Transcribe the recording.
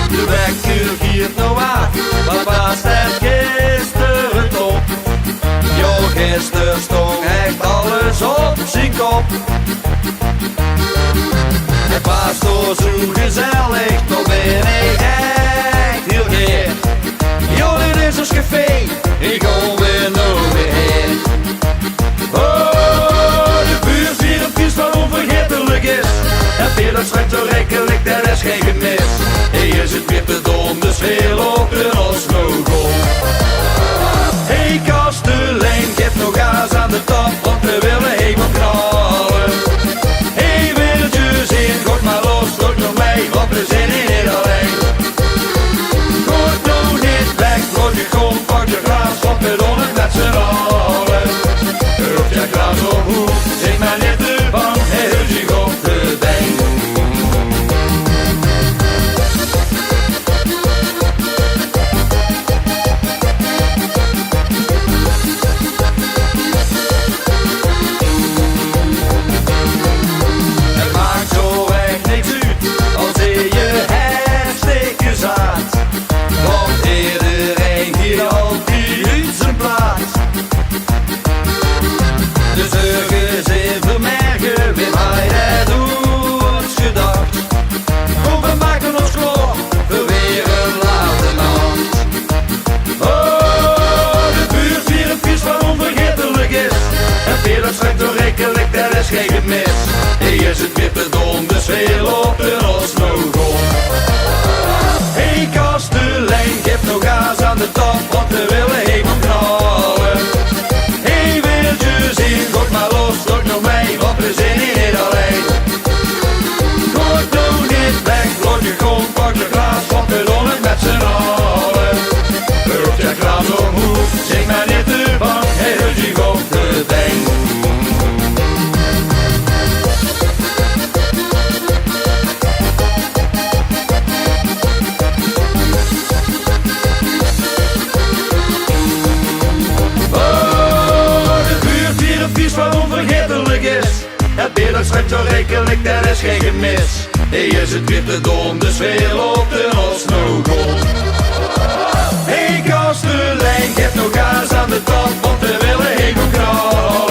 De wekker giert nou aan, papa staat gisteren op. Jo, gisteren stond echt alles op zijn kop. Het was toch zo gezellig, toch ben ik echt heel geer. Jo, dit is ons café, ik kom weer nog weer heen. Oh, de buurt hier een feest wat onvergetelijk is. En weer dat schijnt zo rekkelijk, dat is geen gemis. Hier is het weer te dom, dus veel op de Oslo. Hey Kastelein, geef nog gas aan de top, want we willen helemaal knallen. Hey willetjes in, god maar los, druk nog mee, want we zijn niet alleen. Goed nou niet weg, word je kom, pak je glas, want we doen het met z'n allen. Hoeft je glas op hoe, zit maar niet te bang, heel zich op de been. Geen gemis, hier is het weer te dom, dus veel op de Oslo. Hey Kastelein, geef nog gas aan de top, want we willen helemaal knallen. Hey willetjes in, god maar los, druk nog mee, want we zijn niet alleen. Goed nou niet weg, word je kom, pak je glas, want we doen het met z'n allen. Hoeft je glas omhoog, zing maar niet te bang, heel je op de been. Het bier dat schijnt zo rekelijk, dat is geen gemis. Hier is het weer te dom, dus veel op de Oslo. Hey Kastelein, geef nog gas aan de top, want we willen helemaal knallen.